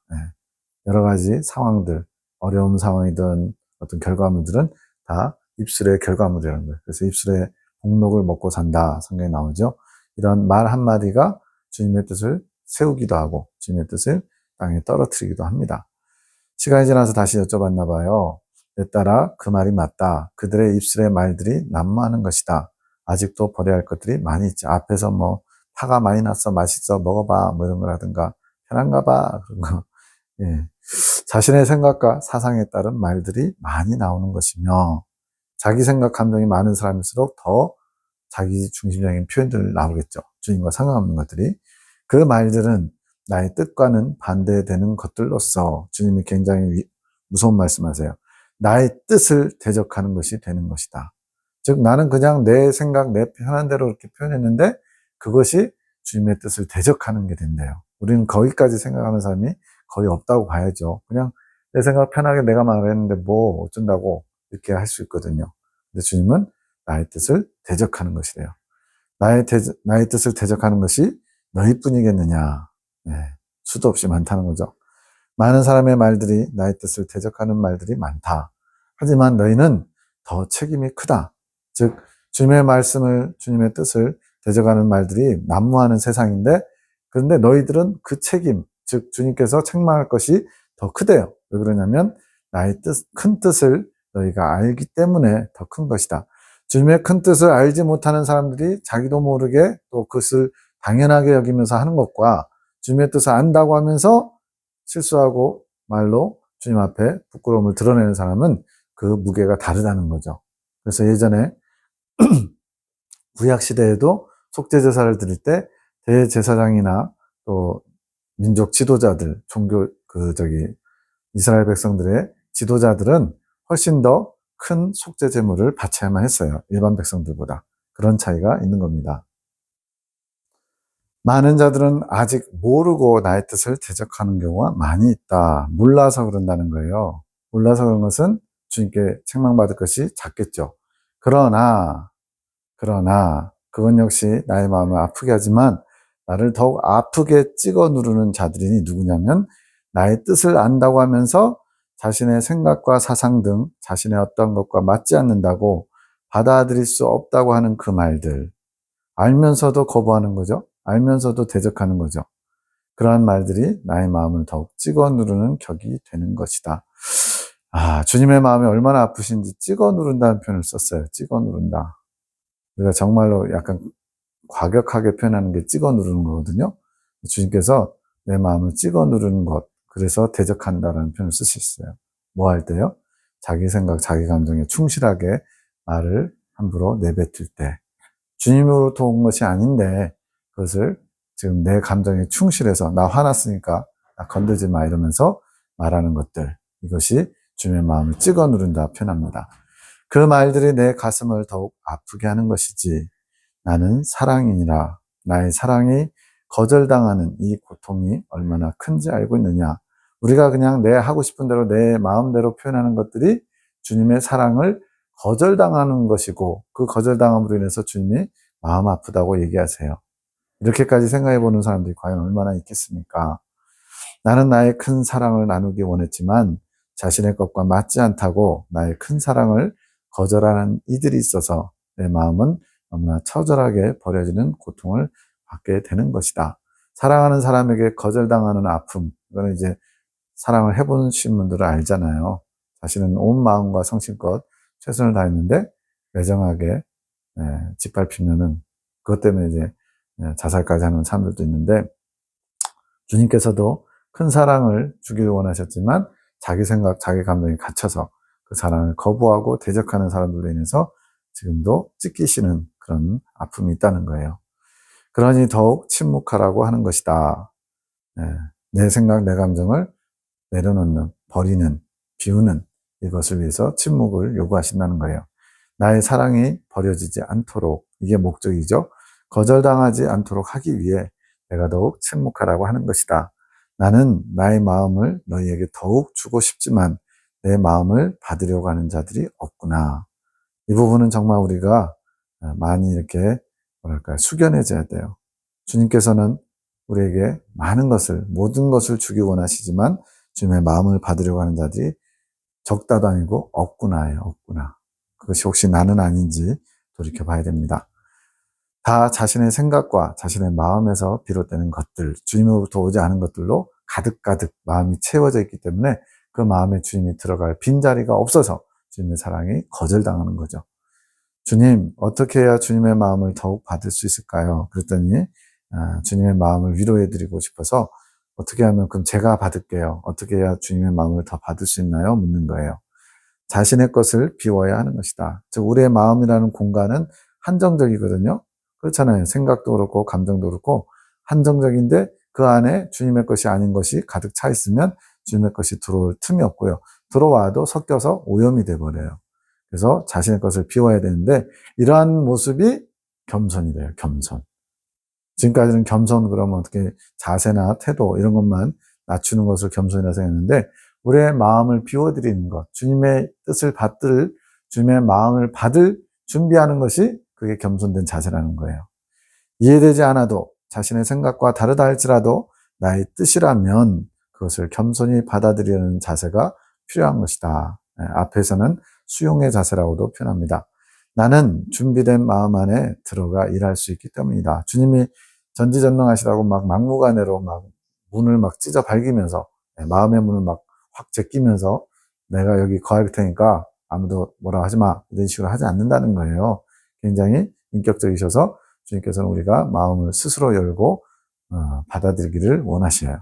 S1: 여러 가지 상황들, 어려운 상황이든 어떤 결과물들은 다 입술의 결과물이라는 거예요. 그래서 입술의 복록을 먹고 산다 성경에 나오죠. 이런 말 한마디가 주님의 뜻을 세우기도 하고 주님의 뜻을 땅에 떨어뜨리기도 합니다. 시간이 지나서 다시 여쭤봤나 봐요. 내 딸아, 그 말이 맞다. 그들의 입술의 말들이 난무하는 것이다. 아직도 버려야 할 것들이 많이 있지. 앞에서 뭐 파가 많이 났어, 맛있어, 먹어봐, 뭐 이런 거라든가 편한가 봐, 그런 거. 예. 자신의 생각과 사상에 따른 말들이 많이 나오는 것이며, 자기 생각, 감정이 많은 사람일수록 더 자기 중심적인 표현들 나오겠죠. 주님과 상관없는 것들이. 그 말들은 나의 뜻과는 반대되는 것들로서 주님이 굉장히 무서운 말씀하세요. 나의 뜻을 대적하는 것이 되는 것이다. 즉 나는 그냥 내 생각, 내 편한 대로 이렇게 표현했는데 그것이 주님의 뜻을 대적하는 게 된대요. 우리는 거기까지 생각하는 사람이 거의 없다고 봐야죠. 그냥 내 생각 편하게 내가 말했는데 뭐 어쩐다고 이렇게 할 수 있거든요. 근데 주님은 나의 뜻을 대적하는 것이래요. 나의 뜻을 대적하는 것이 너희뿐이겠느냐. 네, 수도 없이 많다는 거죠. 많은 사람의 말들이 나의 뜻을 대적하는 말들이 많다. 하지만 너희는 더 책임이 크다. 즉 주님의 말씀을, 주님의 뜻을 대적하는 말들이 난무하는 세상인데, 그런데 너희들은 그 책임, 즉 주님께서 책망할 것이 더 크대요. 왜 그러냐면 나의 큰 뜻을 너희가 알기 때문에 더 큰 것이다. 주님의 큰 뜻을 알지 못하는 사람들이 자기도 모르게 또 그것을 당연하게 여기면서 하는 것과, 주님의 뜻을 안다고 하면서 실수하고 말로 주님 앞에 부끄러움을 드러내는 사람은 그 무게가 다르다는 거죠. 그래서 예전에 구약 시대에도 속죄 제사를 드릴 때 대제사장이나 또 민족 지도자들, 종교 이스라엘 백성들의 지도자들은 훨씬 더 큰 속죄 제물을 바쳐야만 했어요. 일반 백성들보다. 그런 차이가 있는 겁니다. 많은 자들은 아직 모르고 나의 뜻을 대적하는 경우가 많이 있다. 몰라서 그런다는 거예요. 몰라서 그런 것은 주님께 책망받을 것이 작겠죠. 그러나 그건 역시 나의 마음을 아프게 하지만 나를 더욱 아프게 찍어 누르는 자들이 누구냐면, 나의 뜻을 안다고 하면서 자신의 생각과 사상 등 자신의 어떤 것과 맞지 않는다고 받아들일 수 없다고 하는 그 말들, 알면서도 거부하는 거죠. 알면서도 대적하는 거죠. 그러한 말들이 나의 마음을 더욱 찍어 누르는 격이 되는 것이다. 주님의 마음이 얼마나 아프신지 찍어 누른다는 표현을 썼어요. 찍어 누른다. 우리가 정말로 약간 과격하게 표현하는 게 찍어 누르는 거거든요. 주님께서 내 마음을 찍어 누르는 것, 그래서 대적한다라는 표현을 쓰셨어요. 뭐 할 때요? 자기 생각, 자기 감정에 충실하게 말을 함부로 내뱉을 때. 주님으로부터 온 것이 아닌데 그것을 지금 내 감정에 충실해서 나 화났으니까 나 건들지 마 이러면서 말하는 것들, 이것이 주님의 마음을 찍어 누른다 표현합니다. 그 말들이 내 가슴을 더욱 아프게 하는 것이지, 나는 사랑이니라. 나의 사랑이 거절당하는 이 고통이 얼마나 큰지 알고 있느냐. 우리가 그냥 내 하고 싶은 대로 내 마음대로 표현하는 것들이 주님의 사랑을 거절당하는 것이고, 그 거절당함으로 인해서 주님이 마음 아프다고 얘기하세요. 이렇게까지 생각해 보는 사람들이 과연 얼마나 있겠습니까? 나는 나의 큰 사랑을 나누기 원했지만 자신의 것과 맞지 않다고 나의 큰 사랑을 거절하는 이들이 있어서 내 마음은 너무나 처절하게 버려지는 고통을 받게 되는 것이다. 사랑하는 사람에게 거절당하는 아픔, 이거는 이제 사랑을 해보신 분들은 알잖아요. 자신은 온 마음과 성심껏 최선을 다했는데 매정하게 짓밟히면은 그것 때문에 이제 자살까지 하는 사람들도 있는데, 주님께서도 큰 사랑을 주기를 원하셨지만 자기 생각, 자기 감정에 갇혀서 그 사랑을 거부하고 대적하는 사람들로 인해서 지금도 찢기시는 그런 아픔이 있다는 거예요. 그러니 더욱 침묵하라고 하는 것이다. 내 생각, 내 감정을 내려놓는, 버리는, 비우는, 이것을 위해서 침묵을 요구하신다는 거예요. 나의 사랑이 버려지지 않도록, 이게 목적이죠. 거절당하지 않도록 하기 위해 내가 더욱 침묵하라고 하는 것이다. 나는 나의 마음을 너희에게 더욱 주고 싶지만 내 마음을 받으려고 하는 자들이 없구나. 이 부분은 정말 우리가 많이 이렇게 숙연해져야 돼요. 주님께서는 우리에게 많은 것을, 모든 것을 주기 원하시지만 주님의 마음을 받으려고 하는 자들이 적다도 아니고 없구나예요. 없구나. 그것이 혹시 나는 아닌지 돌이켜봐야 됩니다. 다 자신의 생각과 자신의 마음에서 비롯되는 것들, 주님으로부터 오지 않은 것들로 가득가득 마음이 채워져 있기 때문에 그 마음에 주님이 들어갈 빈자리가 없어서 주님의 사랑이 거절당하는 거죠. 주님, 어떻게 해야 주님의 마음을 더욱 받을 수 있을까요? 그랬더니 주님의 마음을 위로해드리고 싶어서 어떻게 하면 그럼 제가 받을게요. 어떻게 해야 주님의 마음을 더 받을 수 있나요? 묻는 거예요. 자신의 것을 비워야 하는 것이다. 즉 우리의 마음이라는 공간은 한정적이거든요. 그렇잖아요. 생각도 그렇고 감정도 그렇고 한정적인데 그 안에 주님의 것이 아닌 것이 가득 차 있으면 주님의 것이 들어올 틈이 없고요. 들어와도 섞여서 오염이 돼버려요. 그래서 자신의 것을 비워야 되는데 이러한 모습이 겸손이래요. 겸손. 지금까지는 겸손 그러면 어떻게 자세나 태도 이런 것만 낮추는 것을 겸손이라 생각했는데 우리의 마음을 비워드리는 것, 주님의 뜻을 받들, 주님의 마음을 받을 준비하는 것이 그게 겸손된 자세라는 거예요. 이해되지 않아도 자신의 생각과 다르다 할지라도 나의 뜻이라면 그것을 겸손히 받아들이는 자세가 필요한 것이다. 앞에서는 수용의 자세라고도 표현합니다. 나는 준비된 마음 안에 들어가 일할 수 있기 때문이다. 주님이 전지전능하시다고 막 막무가내로 막 문을 막 찢어 발기면서 마음의 문을 막 확 제끼면서 내가 여기 거할 테니까 아무도 뭐라 하지 마 이런 식으로 하지 않는다는 거예요. 굉장히 인격적이셔서 주님께서는 우리가 마음을 스스로 열고 받아들이기를 원하셔요.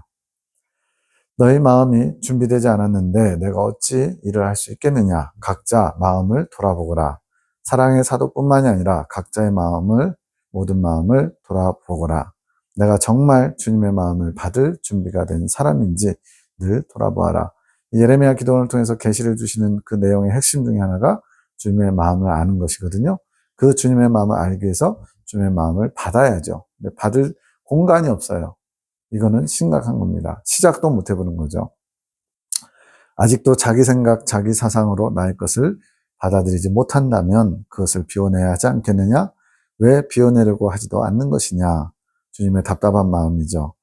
S1: 너희 마음이 준비되지 않았는데 내가 어찌 일을 할 수 있겠느냐. 각자 마음을 돌아보거라. 사랑의 사도뿐만이 아니라 각자의 마음을 모든 마음을 돌아보거라. 내가 정말 주님의 마음을 받을 준비가 된 사람인지 늘 돌아보아라. 예레미야 기도원을 통해서 계시를 주시는 그 내용의 핵심 중에 하나가 주님의 마음을 아는 것이거든요. 그 주님의 마음을 알기 위해서 주님의 마음을 받아야죠. 근데 받을 공간이 없어요. 이거는 심각한 겁니다. 시작도 못 해보는 거죠. 아직도 자기 생각, 자기 사상으로 나의 것을 받아들이지 못한다면 그것을 비워내야 하지 않겠느냐? 왜 비워내려고 하지도 않는 것이냐? 주님의 답답한 마음이죠.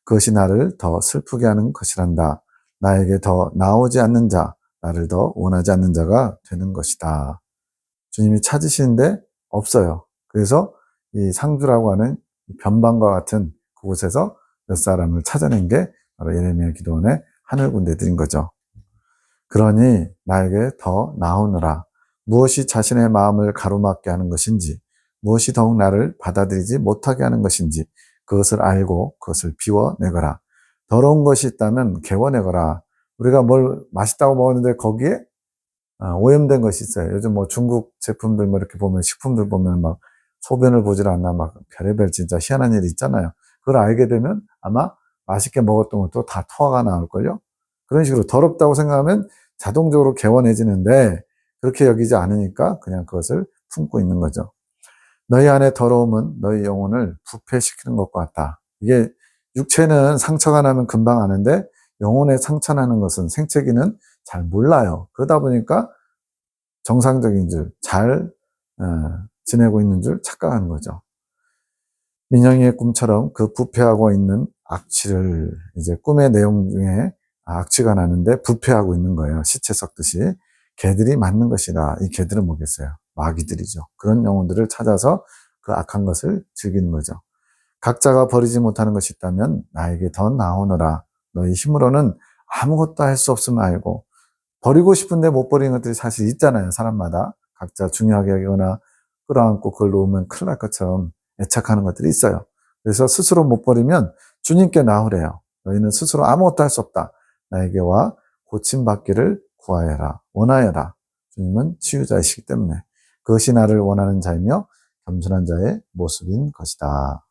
S1: 그것이 나를 더 슬프게 하는 것이란다. 나에게 더 나오지 않는 자, 나를 더 원하지 않는 자가 되는 것이다. 주님이 찾으시는데 없어요. 그래서 이 상주라고 하는 변방과 같은 그곳에서 몇 사람을 찾아낸 게 바로 예레미야 기도원의 하늘 군대들인 거죠. 그러니 나에게 더 나오느라 무엇이 자신의 마음을 가로막게 하는 것인지 무엇이 더욱 나를 받아들이지 못하게 하는 것인지 그것을 알고 그것을 비워내거라. 더러운 것이 있다면 개워내거라. 우리가 뭘 맛있다고 먹었는데 거기에 오염된 것이 있어요. 요즘 뭐 중국 제품들 뭐 이렇게 보면 식품들 보면 막 소변을 보질 않나 막 별의별 진짜 희한한 일이 있잖아요. 그걸 알게 되면 아마 맛있게 먹었던 것도 다 토화가 나올걸요. 그런 식으로 더럽다고 생각하면 자동적으로 개워내지는데 그렇게 여기지 않으니까 그냥 그것을 품고 있는 거죠. 너희 안에 더러움은 너희 영혼을 부패시키는 것과 같다. 이게 육체는 상처가 나면 금방 아는데 영혼에 상처 나는 것은 생체기는 잘 몰라요. 그러다 보니까 정상적인 줄, 잘 지내고 있는 줄 착각하는 거죠. 민영이의 꿈처럼 그 부패하고 있는 악취를 이제 꿈의 내용 중에 악취가 나는데 부패하고 있는 거예요. 시체 썩듯이. 개들이 맞는 것이라. 이 개들은 뭐겠어요? 마귀들이죠. 그런 영혼들을 찾아서 그 악한 것을 즐기는 거죠. 각자가 버리지 못하는 것이 있다면 나에게 더 나오너라. 너희 힘으로는 아무것도 할 수 없음을 알고 버리고 싶은데 못 버리는 것들이 사실 있잖아요. 사람마다. 각자 중요하게 여기거나 끌어안고 그걸 놓으면 큰일 날 것처럼 애착하는 것들이 있어요. 그래서 스스로 못 버리면 주님께 나오래요. 너희는 스스로 아무것도 할 수 없다. 나에게 와 고침받기를 구하여라. 원하여라. 주님은 치유자이시기 때문에 그것이 나를 원하는 자이며 겸손한 자의 모습인 것이다.